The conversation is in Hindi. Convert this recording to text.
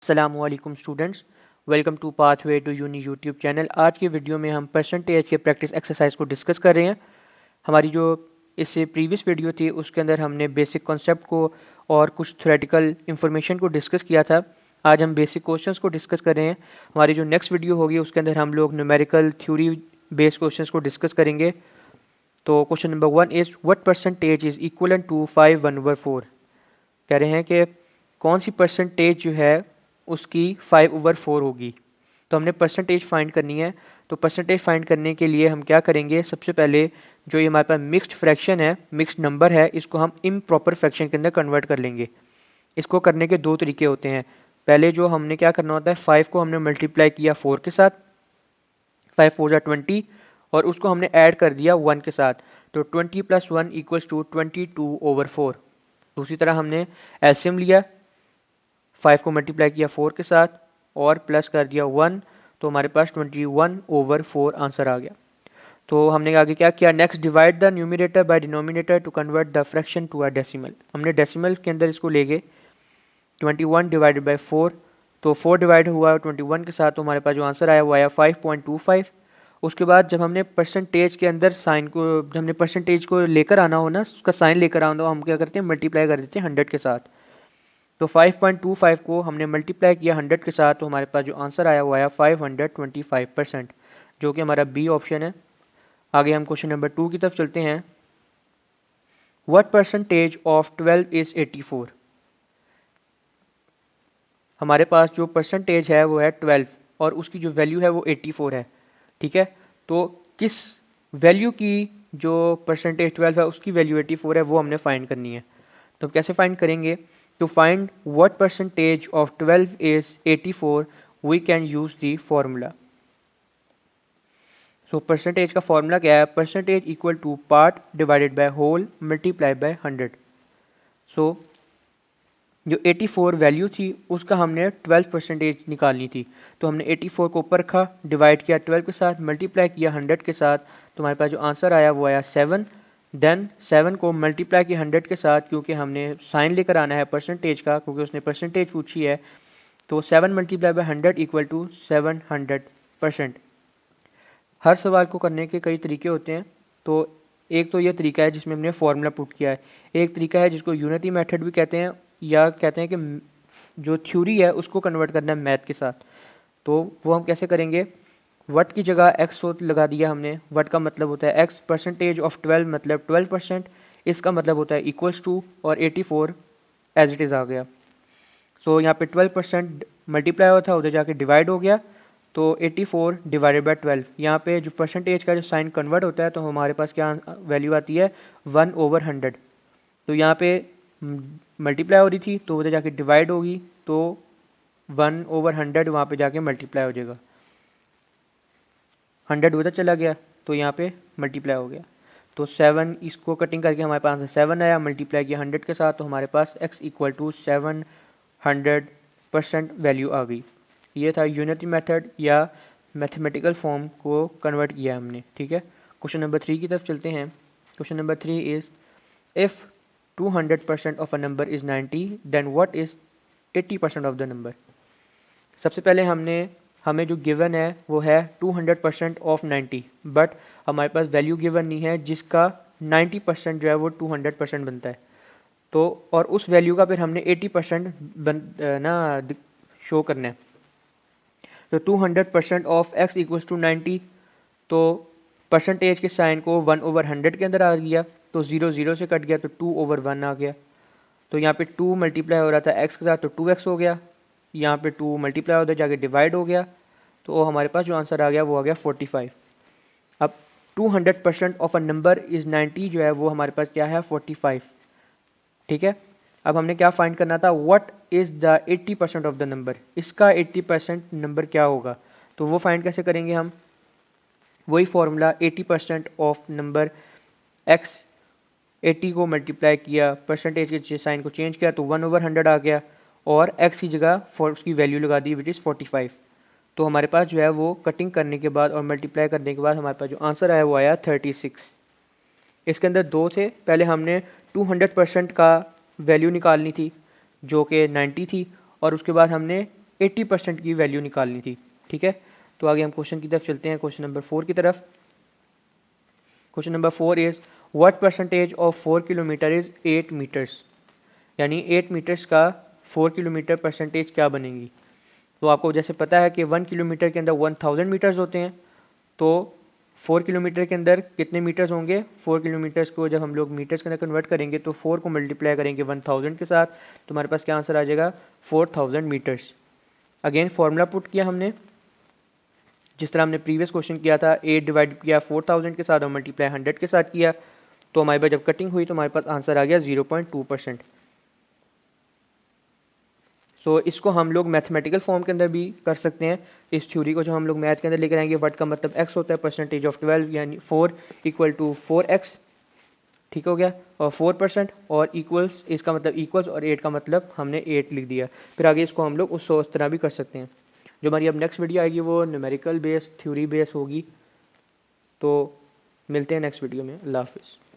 अस्सलामुअलैकुम students, welcome to pathway to uni YouTube channel. आज की वीडियो में हम परसेंटेज के प्रैक्टिस एक्सरसाइज को डिस्कस कर रहे हैं। हमारी जो इससे प्रीवियस वीडियो थी उसके अंदर हमने बेसिक कॉन्सेप्ट को और कुछ थ्योरेटिकल इंफॉर्मेशन को डिस्कस किया था। आज हम बेसिक क्वेश्चंस को डिस्कस कर रहे हैं। हमारी जो नेक्स्ट वीडियो होगी उसके अंदर हम लोग न्यूमेरिकल थ्योरी बेस्ड क्वेश्चंस को डिस्कस करेंगे। तो question number 1 is what percentage is equal to 5/4। कह रहे हैं कि कौन सी परसेंटेज जो है उसकी 5/4 होगी। तो हमने परसेंटेज फाइंड करनी है। तो परसेंटेज फाइंड करने के लिए हम क्या करेंगे, सबसे पहले जो ये हमारे पास मिक्स्ड फ्रैक्शन है, मिक्स्ड नंबर है, इसको हम इम्प्रॉपर फ्रैक्शन के अंदर कन्वर्ट कर लेंगे। इसको करने के दो तरीके होते हैं। पहले जो हमने क्या करना होता है, 5 को हमने मल्टीप्लाई किया 4 के साथ, 5 4 जा 20, और उसको हमने ऐड कर दिया 1 के साथ। तो 20 + 1 = 22/4। दूसरी तरह हमने एलसीएम लिया, 5 को मल्टीप्लाई किया 4 के साथ और प्लस कर दिया 1, तो हमारे पास 21/4 आंसर आ गया। तो हमने आगे क्या किया, next divide the numerator by denominator to convert the fraction to a decimal. हमने डेसिमल के अंदर इसको ले गए, 21 डिवाइडेड बाई 4, तो 4 डिवाइड हुआ 21 के साथ, तो हमारे पास जो आंसर आया वो आया 5.25। उसके बाद जब हमने परसेंटेज के अंदर साइन को, जब हमने परसेंटेज को लेकर आना हो ना, उसका साइन लेकर आना हो, हम क्या करते हैं, मल्टीप्लाई कर देते हैं 100 के साथ। तो 5.25 को हमने मल्टीप्लाई किया 100 के साथ, तो हमारे पास जो आंसर आया वो आया 525%, जो कि हमारा बी ऑप्शन है। आगे हम क्वेश्चन नंबर 2 की तरफ चलते हैं। What percentage of 12 is 84। हमारे पास जो परसेंटेज है वो है 12 और उसकी जो वैल्यू है वो 84 है। ठीक है, तो किस वैल्यू की जो परसेंटेज 12 है उसकी वैल्यू 84 है, वो हमने फाइंड करनी है। तो कैसे फाइंड करेंगे, to find what percentage of 12 is 84 we can use the formula. So percentage का formula क्या है, percentage equal to part divided by whole multiplied by 100. So जो 84 वैल्यू थी उसका हमने 12% निकालनी थी। तो हमने 84 को ऊपर रखा, डिवाइड किया 12 के साथ, मल्टीप्लाई किया 100 के साथ, तो हमारे पास जो आंसर आया वो आया 7। देन 7 को मल्टीप्लाई किया 100 के साथ, क्योंकि हमने साइन लेकर आना है परसेंटेज का, क्योंकि उसने परसेंटेज पूछी है। तो 7 मल्टीप्लाई बाई 100 = 700%। हर सवाल को करने के कई तरीके होते हैं। तो एक तो ये तरीका है जिसमें हमने फॉर्मूला पुट किया है, एक तरीका है जिसको यूनिटी मेथड भी कहते हैं, या कहते हैं कि जो थ्योरी है उसको कन्वर्ट करना है मैथ के साथ। तो वो हम कैसे करेंगे, वट की जगह एक्स लगा दिया हमने। वट का मतलब होता है एक्स, परसेंटेज ऑफ 12 मतलब 12%, इसका मतलब होता है इक्वल्स टू, और 84 एज इट इज़ आ गया। सो यहाँ पे 12% मल्टीप्लाई हुआ था, उधर जाके डिवाइड हो गया, तो 84 डिवाइडेड बाई 12। यहाँ पे जो परसेंटेज का जो साइन कन्वर्ट होता है तो हमारे पास क्या वैल्यू आती है, 1/100। तो यहाँ पे मल्टीप्लाई हो रही थी तो उधर जाके डिवाइड होगी, तो 1/100 वहाँ पे जाके मल्टीप्लाई हो जाएगा, 100 उधर चला गया तो यहाँ पे मल्टीप्लाई हो गया। तो 7 इसको कटिंग करके हमारे पास 7 आया, मल्टीप्लाई किया 100 के साथ, तो हमारे पास x = 700% वैल्यू आ गई। ये था यूनिटी मेथड या मैथमेटिकल फॉर्म को कन्वर्ट किया हमने। ठीक है, क्वेश्चन नंबर 3 की तरफ चलते हैं। Question number 3 is if 200% of a number is 90 then what is 80% of the number. सबसे पहले हमें जो गिवन है वो है 200% ऑफ 90, बट हमारे पास वैल्यू गिवन नहीं है जिसका 90% जो है वो 200% बनता है। तो और उस वैल्यू का फिर हमने 80% ना शो करना है। तो 200% ऑफ x = 90, तो परसेंटेज के साइन को 1/100 के अंदर आ गया, तो 0 0 से कट गया, तो 2/1 आ गया। तो यहाँ पे 2 मल्टीप्लाई हो रहा था x के साथ, तो 2x हो गया। यहाँ पे 2 मल्टीप्लाई होता जाके डिवाइड हो गया, तो हमारे पास जो आंसर आ गया वो आ गया 45। अब 200% ऑफ अ नंबर इज़ 90 जो है वो हमारे पास क्या है, 45। ठीक है, अब हमने क्या फाइंड करना था, what is the 80% of the number, इसका 80% नंबर क्या होगा। तो वो फाइंड कैसे करेंगे हम, वही फॉर्मूला 80% ऑफ नंबर x, 80 को मल्टीप्लाई किया, परसेंटेज के साइन को चेंज किया, तो 1/100 आ गया, और x की जगह उसकी वैल्यू लगा दी विच इज़ 45। तो हमारे पास जो है वो कटिंग करने के बाद और मल्टीप्लाई करने के बाद हमारे पास जो आंसर आया वो आया 36। इसके अंदर दो थे, पहले हमने 200% का वैल्यू निकालनी थी जो कि 90 थी, और उसके बाद हमने 80% की वैल्यू निकालनी थी। ठीक है, तो आगे हम क्वेश्चन की तरफ चलते हैं, क्वेश्चन नंबर 4 की तरफ। Question number 4 is what percentage of 4 kilometre is 8 metres, यानी 8 मीटर्स का 4 किलोमीटर परसेंटेज क्या बनेगी। तो आपको जैसे पता है कि 1 किलोमीटर के अंदर 1000 मीटर्स होते हैं, तो 4 किलोमीटर के अंदर कितने मीटर्स होंगे, 4 किलोमीटर्स को जब हम लोग मीटर्स के अंदर कन्वर्ट करेंगे तो 4 को मल्टीप्लाई करेंगे 1000 के साथ, तो हमारे पास क्या आंसर आ जाएगा 4000 मीटर्स। अगेन फार्मूला पुट किया हमने, जिस तरह हमने प्रीवियस क्वेश्चन किया था, 8 डिवाइड किया 4000 के साथ और मल्टीप्लाई 100 के साथ किया, तो हमारे पास जब कटिंग हुई तो हमारे पास आंसर आ गया 0.2%। सो इसको हम लोग मैथमेटिकल फॉर्म के अंदर भी कर सकते हैं। इस थ्योरी को जो हम लोग मैथ के अंदर लेकर आएंगे, वट का मतलब x होता है परसेंटेज ऑफ 12, यानी 4 इक्वल टू 4x, ठीक हो गया, और 4% और इक्वल्स, इसका मतलब इक्वल्स, और 8 का मतलब हमने 8 लिख दिया। फिर आगे इसको हम लोग उस तरह भी कर सकते हैं। जो हमारी अब नेक्स्ट वीडियो आएगी वो न्यूमेरिकल बेस, थ्योरी बेस होगी। तो मिलते हैं नेक्स्ट वीडियो में। अल्लाह हाफिज़।